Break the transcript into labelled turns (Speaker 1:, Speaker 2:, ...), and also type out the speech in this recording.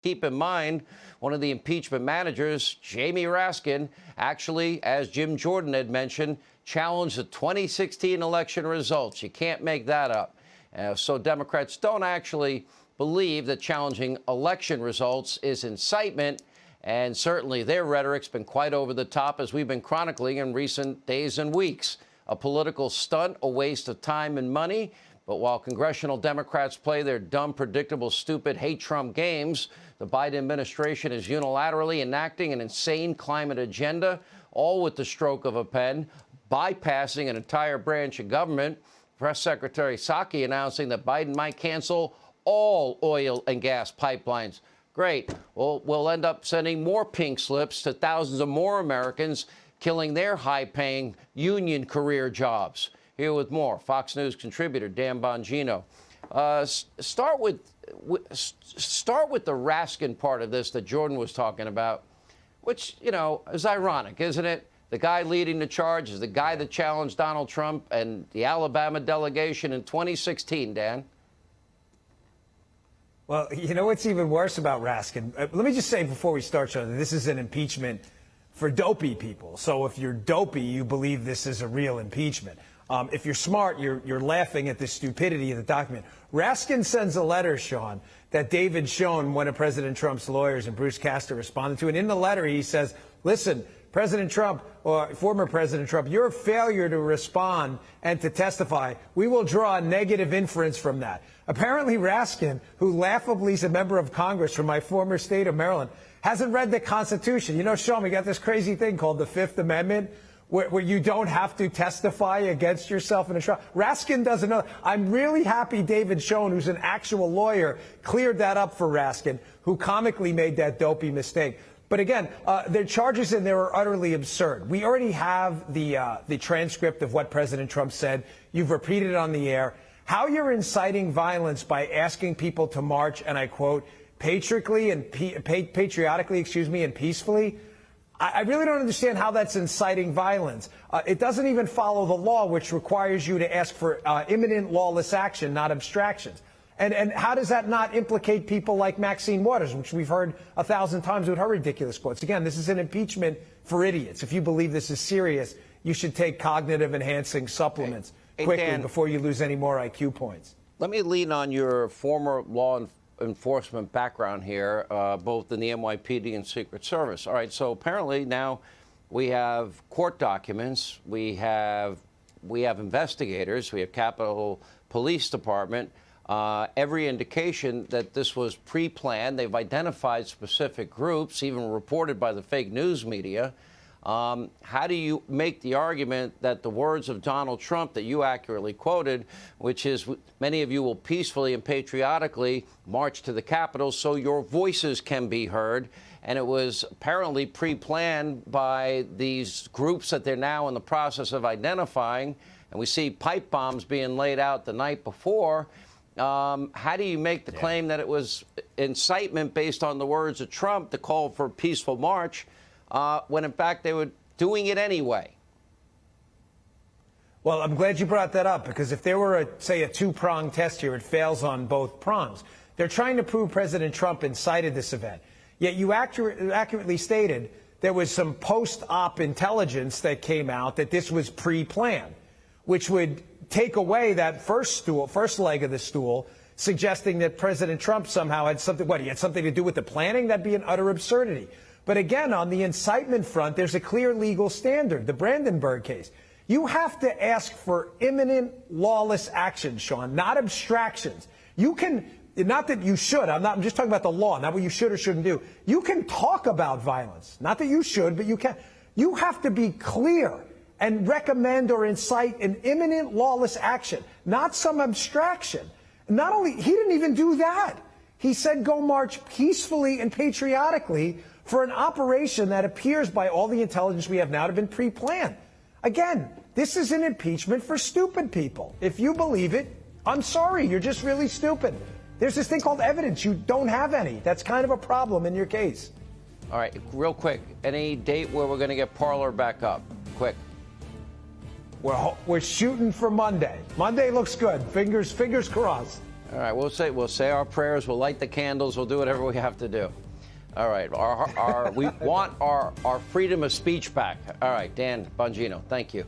Speaker 1: Keep in mind, one of the impeachment managers, Jamie Raskin, actually, as Jim Jordan had mentioned, challenged the 2016 election results. You can't make that up. So Democrats don't actually believe that challenging election results is incitement. And certainly their rhetoric's been quite over the top, as we've been chronicling in recent days and weeks. A political stunt, a waste of time and money. But while congressional Democrats play their dumb, predictable, stupid hate Trump games, the Biden administration is unilaterally enacting an insane climate agenda, all with the stroke of a pen, bypassing an entire branch of government. Press Secretary Psaki announcing that Biden might cancel all oil and gas pipelines. Great. Well, we'll end up sending more pink slips to thousands of more Americans, killing their high-paying union career jobs. Here with more, Fox News contributor Dan Bongino. Start with the Raskin part of this that Jordan was talking about, which, you know, is ironic, isn't it? The guy leading the charge is the guy that challenged Donald Trump and the Alabama delegation in 2016, Dan.
Speaker 2: Well, you know what's even worse about Raskin? Let me just say before we start, Sean, this is an impeachment for dopey people. So if you're dopey, you believe this is a real impeachment. If you're smart, you're laughing at the stupidity of the document. Raskin sends a letter, Sean, that David Schoen, one of President Trump's lawyers, and Bruce Castor responded to. And in the letter, he says, listen, President Trump, or former President Trump, your failure to respond and to testify, we will draw a negative inference from that. Apparently, Raskin, who laughably is a member of Congress from my former state of Maryland, hasn't read the Constitution. You know, Sean, we got this crazy thing called the Fifth Amendment, where you don't have to testify against yourself in a trial. Raskin doesn't know. I'm really happy David Schoen, who's an actual lawyer, cleared that up for Raskin, who comically made that dopey mistake. But again, their charges in there are utterly absurd. We already have the transcript of what President Trump said. You've repeated it on the air. How you're inciting violence by asking people to march, and I quote, patriotically and peacefully. I really don't understand how that's inciting violence. It doesn't even follow the law, which requires you to ask for imminent lawless action, not abstractions. And how does that not implicate people like Maxine Waters, which we've heard 1,000 times with her ridiculous quotes? Again, this is an impeachment for idiots. If you believe this is serious, you should take cognitive enhancing supplements quickly, Dan, before you lose any more IQ points.
Speaker 1: Let me lean on your former law enforcement background here, both in the NYPD and Secret Service. All right, so apparently now we have court documents, we have investigators, we have Capitol Police Department, every indication that this was pre-planned. They've identified specific groups, even reported by the fake news media. How do you make the argument that the words of Donald Trump that you accurately quoted, which is many of you will peacefully and patriotically march to the Capitol so your voices can be heard, and it was apparently pre-planned by these groups that they're now in the process of identifying, and we see pipe bombs being laid out the night before. How do you make the claim that it was incitement based on the words of Trump to call for a peaceful march, when in fact they were doing it anyway?
Speaker 2: Well, I'm glad you brought that up, because if there were, say, a two-pronged test here, it fails on both prongs. They're trying to prove President Trump incited this event. Yet you accurately stated there was some post-op intelligence that came out that this was pre-planned, which would take away that first leg of the stool, suggesting that President Trump somehow had something, he had something to do with the planning? That'd be an utter absurdity. But again, on the incitement front, there's a clear legal standard, the Brandenburg case. You have to ask for imminent lawless action, Sean, not abstractions. You can, not that you should, I'm just talking about the law, not what you should or shouldn't do. You can talk about violence, not that you should, but you can. You have to be clear and recommend or incite an imminent lawless action, not some abstraction. Not only, he didn't even do that. He said go march peacefully and patriotically for an operation that appears by all the intelligence we have now to have been pre-planned. Again, this is an impeachment for stupid people. If you believe it, I'm sorry, you're just really stupid. There's this thing called evidence. You don't have any. That's kind of a problem in your case.
Speaker 1: All right, real quick, any date where we're going to get Parler back up? Quick.
Speaker 2: We're shooting for Monday. Monday looks good. Fingers crossed.
Speaker 1: All right, we'll say our prayers, we'll light the candles, we'll do whatever we have to do. All right, we want our freedom of speech back. All right, Dan Bongino, thank you.